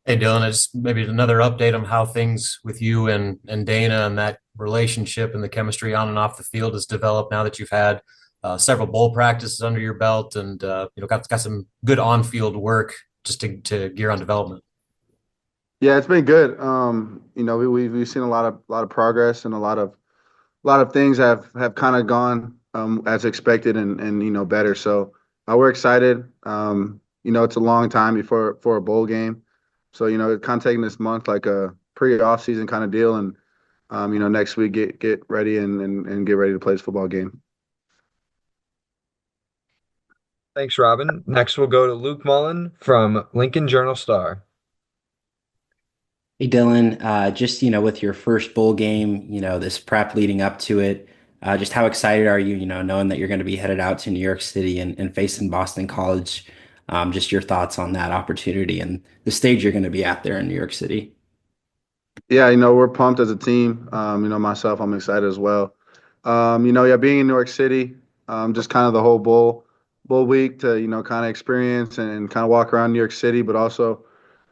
Hey Dylan, it's maybe another update on how things with you and Dana and that relationship and the chemistry on and off the field has developed now that you've had several bowl practices under your belt and got some good on-field work just to gear on development. Yeah, it's been good. We've seen a lot of progress and a lot of things have kind of gone as expected and better. So we're excited. It's a long time before for a bowl game, so it's kind of taking this month like a pre-off season kind of deal, and next week get ready and get ready to play this football game. Thanks, Robin. Next, we'll go to Luke Mullen from Lincoln Journal-Star. Hey Dylan, just with your first bowl game, this prep leading up to it, just how excited are you, knowing that you're going to be headed out to New York City and facing Boston College? Just your thoughts on that opportunity and the stage you're going to be at there in New York City. Yeah, we're pumped as a team. Myself, I'm excited as well. Yeah, being in New York City, just kind of the whole bowl week to kind of experience and kind of walk around New York City, but also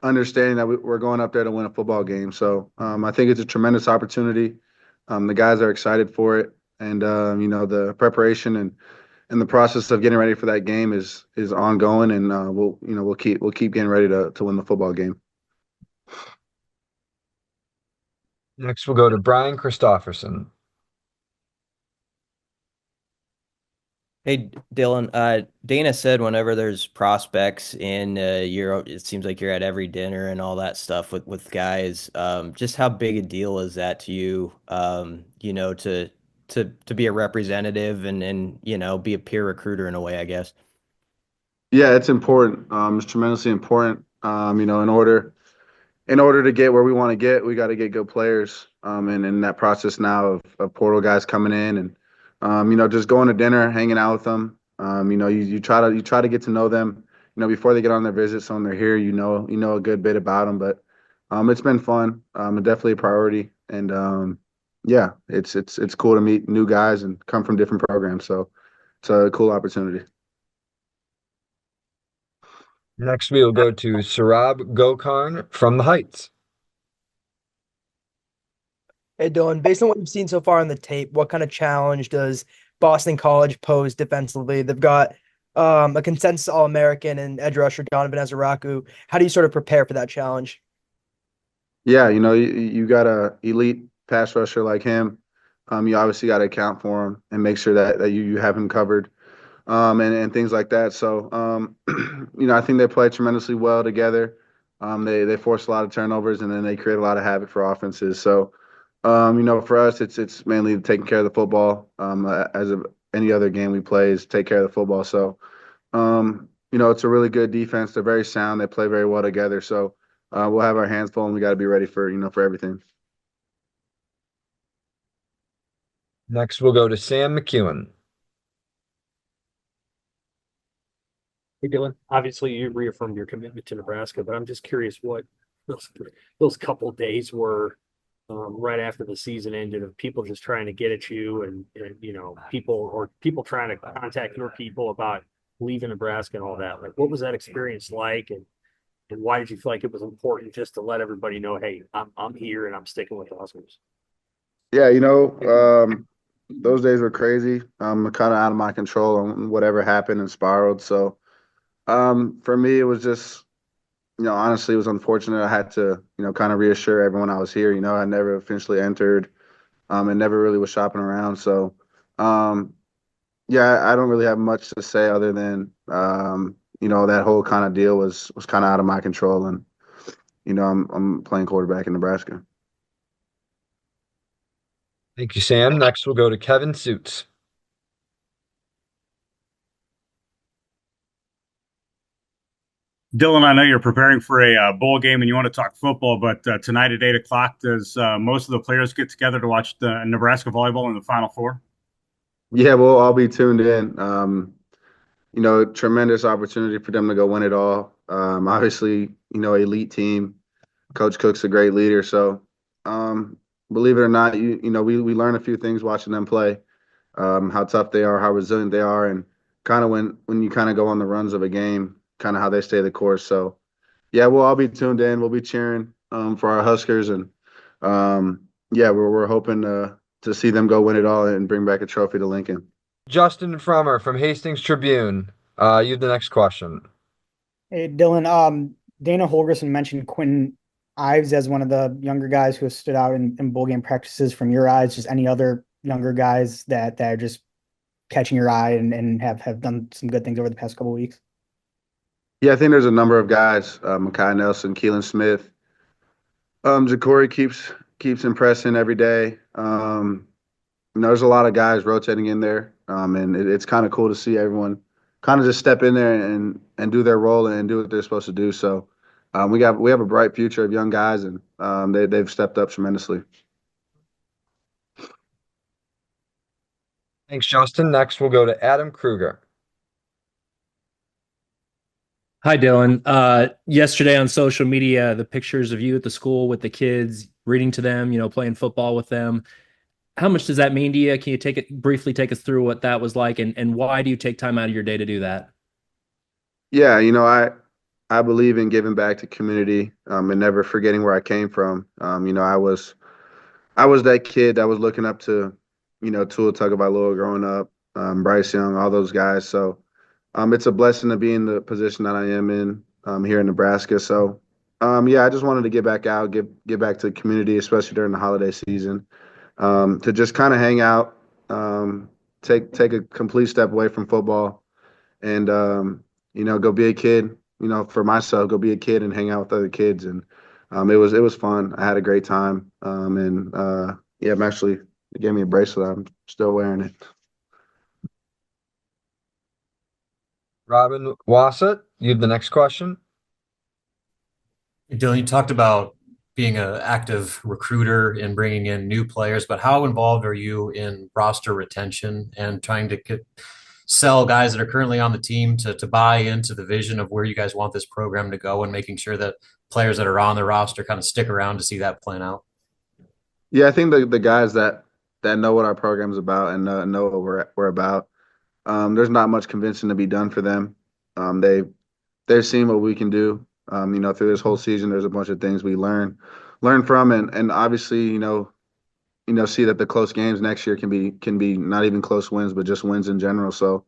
understanding that we're going up there to win a football game. So I think it's a tremendous opportunity. The guys are excited for it, and the preparation and the process of getting ready for that game is ongoing, and we'll keep getting ready to win the football game. Next, we'll go to Brian Christopherson. Hey Dylan, Dana said whenever there's prospects in Europe, it seems like you're at every dinner and all that stuff with guys. Just how big a deal is that to you? To be a representative and be a peer recruiter in a way, I guess. Yeah, it's important. It's tremendously important. In order to get where we want to get, we got to get good players. And in that process now of portal guys coming in and just going to dinner, hanging out with them. You try to get to know them, before they get on their visit. So when they're here, you know a good bit about them. But it's been fun. Definitely a priority. And yeah, it's cool to meet new guys and come from different programs. So it's a cool opportunity. Next, we will go to Sarab Gokarn from the Heights. Hey Dylan, based on what you've seen so far on the tape, what kind of challenge does Boston College pose defensively? They've got a consensus All-American and edge rusher Donovan Ezaraku. How do you sort of prepare for that challenge? Yeah, you got a elite pass rusher like him. You obviously got to account for him and make sure that you have him covered, and things like that. So, I think they play tremendously well together. They force a lot of turnovers and then they create a lot of havoc for offenses. So, for us, it's mainly taking care of the football. Any other game we play is take care of the football. So, it's a really good defense. They're very sound. They play very well together. So, we'll have our hands full and we got to be ready for everything. Next, we'll go to Sam McEwen. Hey, Dylan, obviously you reaffirmed your commitment to Nebraska, but I'm just curious what those, those couple days were right after the season ended of people just trying to get at you and people trying to contact your people about leaving Nebraska and all that. Like, what was that experience like, and why did you feel like it was important just to let everybody know, hey, I'm here and I'm sticking with the Huskers? Yeah, those days were crazy. Kind of out of my control on whatever happened and spiraled. So, for me, it was just, honestly, it was unfortunate. I had to, kind of reassure everyone I was here. I never officially entered, and never really was shopping around. So, um, yeah, I don't really have much to say other than, that whole kind of deal was kind of out of my control, and I'm playing quarterback in Nebraska. Thank you, Sam. Next, we'll go to Kevin Suits. Dylan, I know you're preparing for a bowl game and you want to talk football, but tonight at 8 o'clock, does most of the players get together to watch the Nebraska volleyball in the Final Four? Yeah, we'll all be tuned in. Tremendous opportunity for them to go win it all. Obviously, elite team. Coach Cook's a great leader. So, believe it or not, we learn a few things watching them play, how tough they are, how resilient they are, and kind of when you kind of go on the runs of a game, kind of how they stay the course. So, yeah, we'll all be tuned in. We'll be cheering for our Huskers, and yeah, we're hoping to see them go win it all and bring back a trophy to Lincoln. Justin Frommer from Hastings Tribune. You have the next question. Hey, Dylan, Dana Holgerson mentioned Quentin Ives as one of the younger guys who has stood out in bowl game practices from your eyes. Just any other younger guys that are just catching your eye and have done some good things over the past couple of weeks? Yeah, I think there's a number of guys, Makai Nelson, Keelan Smith. Ja'Cory keeps impressing every day. There's a lot of guys rotating in there, and it's kind of cool to see everyone kind of just step in there and do their role and do what they're supposed to do. So we have a bright future of young guys, and they've stepped up tremendously. Thanks, Justin. Next, we'll go to Adam Kruger. Hi, Dylan. Yesterday on social media, the pictures of you at the school with the kids, reading to them, playing football with them. How much does that mean to you? Can you briefly take us through what that was like, and why do you take time out of your day to do that? Yeah, I believe in giving back to community and never forgetting where I came from. I was that kid that was looking up to, Tua Tagovailoa growing up, Bryce Young, all those guys. So it's a blessing to be in the position that I am in here in Nebraska. So yeah, I just wanted to get back out, get back to the community, especially during the holiday season, to just kind of hang out, take a complete step away from football, and go be a kid. For myself, go be a kid and hang out with other kids, and it was fun. I had a great time, and yeah, they gave me a bracelet. I'm still wearing it. Robin Wassett, you have the next question. Dylan, you talked about being an active recruiter and bringing in new players, but how involved are you in roster retention and trying to sell guys that are currently on the team to buy into the vision of where you guys want this program to go, and making sure that players that are on the roster kind of stick around to see that plan out? Yeah, I think the guys that know what our program's about and know what we're about, there's not much convincing to be done for them. They've seen what we can do. Through this whole season, there's a bunch of things we learn from, and obviously, see that the close games next year can be not even close wins, but just wins in general. So,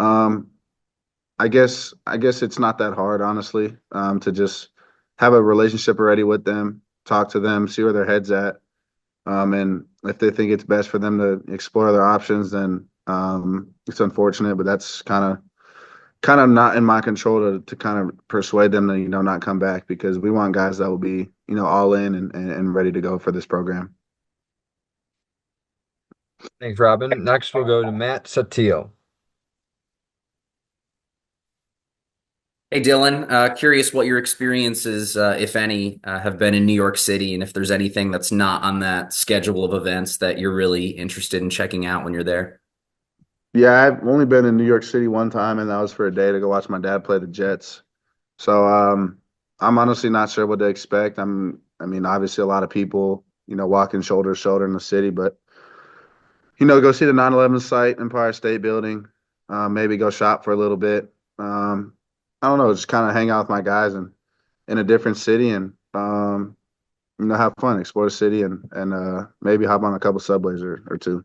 I guess it's not that hard, honestly, to just have a relationship already with them, talk to them, see where their head's at, and if they think it's best for them to explore their options, then it's unfortunate, but that's kind of not in my control to kind of persuade them to not come back, because we want guys that will be all in and ready to go for this program. Thanks, Robin. Next, we'll go to Matt Satil. Hey, Dylan, curious what your experiences, if any, have been in New York City, and if there's anything that's not on that schedule of events that you're really interested in checking out when you're there. Yeah, I've only been in New York City one time, and that was for a day to go watch my dad play the Jets. So I'm honestly not sure what to expect. I mean, obviously a lot of people, walking shoulder to shoulder in the city, but go see the 9/11 site, Empire State Building, maybe go shop for a little bit. I don't know, just kind of hang out with my guys and in a different city, and have fun, explore the city, and maybe hop on a couple subways or two.